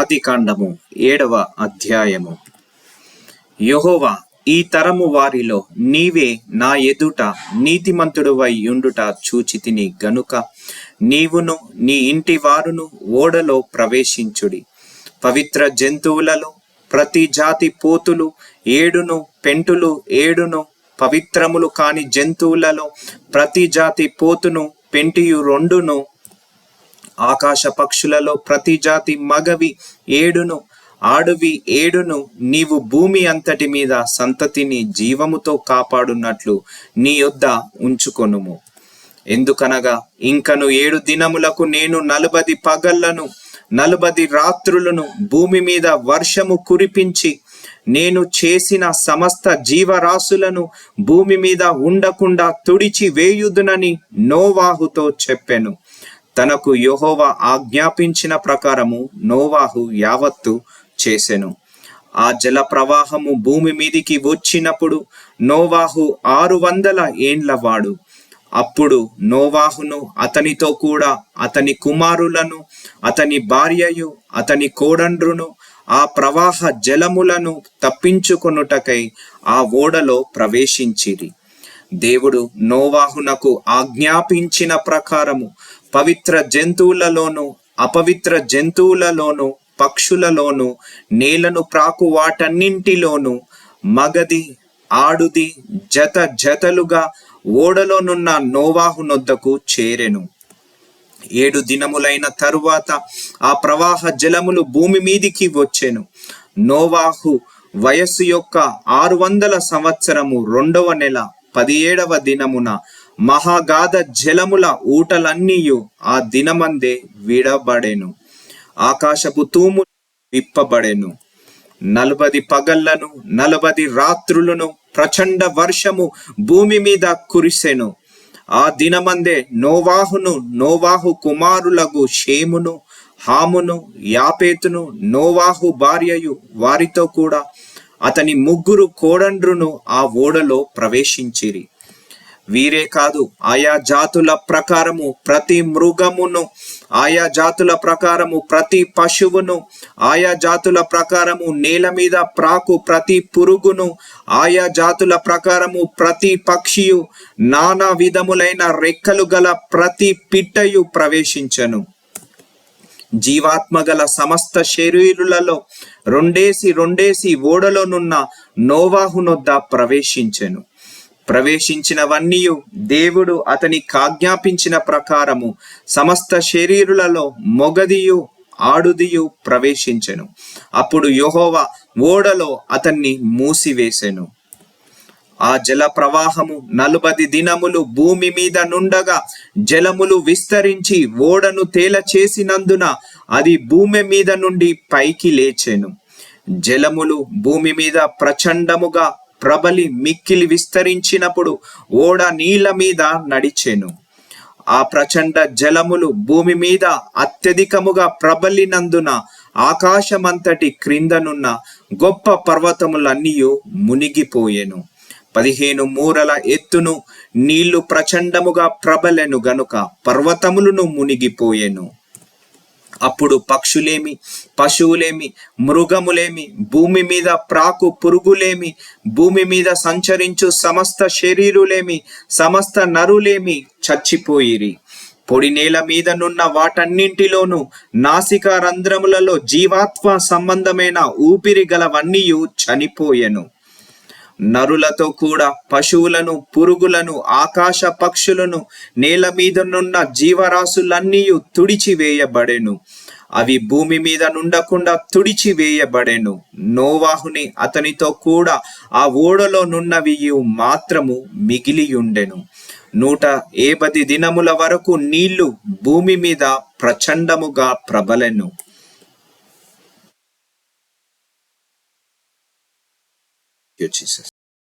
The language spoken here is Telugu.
ఆదికాండము 7వ అధ్యాయము. యెహోవా, ఈ తరము వారిలో నీవే నా ఎదుట నీతిమంతుడువై యుండుట చూచితిని గనుక నీవును నీ ఇంటి వారును ఓడలో ప్రవేశించుడి. పవిత్ర జంతువులలో ప్రతి జాతి పోతులు 7ను, పెంటులు 7ను, పవిత్రములు కాని జంతువులలో ప్రతి జాతి పోతును, పెంటియు 2ను, ఆకాశ పక్షులలో ప్రతి జాతి మగవి 7ను, ఆడువి 7ను నీవు భూమి అంతటి మీద సంతతిని జీవముతో కాపాడునట్లు నీ యొద్ద ఉంచుకొనుము. ఎందుకనగా ఇంకను 7 దినములకు నేను 40 పగళ్లను 40 రాత్రులను భూమి మీద వర్షము కురిపించి నేను చేసిన సమస్త జీవరాశులను భూమి మీద ఉండకుండా తుడిచి వేయుదునని నోవాహుతో చెప్పెను. తనకు యెహోవా ఆజ్ఞాపించిన ప్రకారము నోవాహు యావత్తు చేసెను. ఆ జల ప్రవాహము భూమి మీదికి వచ్చినప్పుడు నోవాహు 600 ఏండ్ల వాడు. అప్పుడు నోవాహును అతనితో కూడా అతని కుమారులను, అతని భార్యయు, అతని కోడండ్రును ఆ ప్రవాహ జలములను తప్పించుకొనుటకై ఆ ఓడలో ప్రవేశించిరి. దేవుడు నోవాహునకు ఆజ్ఞాపించిన ప్రకారము పవిత్ర జంతువులలోను, అపవిత్ర జంతువులలోను, పక్షులలోను, నేలను ప్రాకు వాటన్నింటిలోను మగది, ఆడుది జత జతలుగా ఓడలోనున్న నోవాహునొద్దకు చేరెను. 7 దినములైన తరువాత ఆ ప్రవాహ జలములు భూమి మీదికి వచ్చెను. నోవాహు వయస్సు యొక్క 600 సంవత్సరము 2వ నెల 17వ దినమున మహాగాధ జలముల ఊటలన్నీయు ఆ దినమందే విడబడెను. ఆకాశపు తూము విప్పబడెను. 40 పగళ్లను 40 రాత్రులను ప్రచండ వర్షము భూమి మీద కురిసెను. ఆ దినమందే నోవాహును, నోవాహు కుమారులగు షేమును, హామును, యాపేతును, నోవాహు భార్యయు వారితో కూడా అతని 3 కోడండ్రును ఆ ఓడలో ప్రవేశించిరి. వీరే కాదు, ఆయా జాతుల ప్రకారము ప్రతి మృగమును, ఆయా జాతుల ప్రకారము ప్రతి పశువును, ఆయా జాతుల ప్రకారము నేల మీద ప్రాకు ప్రతి పురుగును, ఆయా జాతుల ప్రకారము ప్రతి పక్షియు, నానా విధములైన రెక్కలు గల ప్రతి పిట్టయు ప్రవేశించెను. జీవాత్మగల సమస్త శరీరులలో రెండేసి ఓడలోనున్న నోవాహునొద్ద ప్రవేశించెను. ప్రవేశించినవన్నీయు దేవుడు అతనికి ఆజ్ఞాపించిన ప్రకారము సమస్త శరీరులలో మొగదియు ఆడుదియు ప్రవేశించెను. అప్పుడు యెహోవా ఓడలో అతన్ని మూసివేసెను. ఆ జల ప్రవాహము 40 దినములు భూమి మీద నుండగా జలములు విస్తరించి ఓడను తేలచేసినందున అది భూమి మీద నుండి పైకి లేచెను. జలములు భూమి మీద ప్రచండముగా ప్రబలి మిక్కిలి విస్తరించినప్పుడు ఓడ నీళ్ల మీద నడిచెను. ఆ ప్రచండ జలములు భూమి మీద అత్యధికముగా ప్రబలినందున ఆకాశమంతటి క్రిందనున్న గొప్ప పర్వతములన్నీయు మునిగిపోయెను. 15 మూరల ఎత్తును నీళ్లు ప్రచండముగా ప్రబలెను గనుక పర్వతములను మునిగిపోయెను. అప్పుడు పక్షులేమి, పశువులేమి, మృగములేమి, భూమి మీద ప్రాకు పురుగులేమి, భూమి మీద సంచరించు సమస్త శరీరులేమి, సమస్త నరులేమి చచ్చిపోయిరి. పొడి నేల మీదనున్న వాటన్నింటిలోనూ నాసికా రంధ్రములలో జీవాత్మ సంబంధమైన ఊపిరి గలవన్నీయు చనిపోయెను. నరులతో కూడా పశువులను, పురుగులను, ఆకాశ పక్షులను, నేల మీదనున్న జీవరాశులన్నీయు తుడిచివేయబడెను. అవి భూమి మీద నుండకుండా తుడిచివేయబడెను. నోవాహుని అతనితో కూడా ఆ ఓడలో నున్నవియు మాత్రము మిగిలియుండెను. 180 దినముల వరకు నీళ్లు భూమి మీద ప్రచండముగా ప్రబలెను. జీసస్.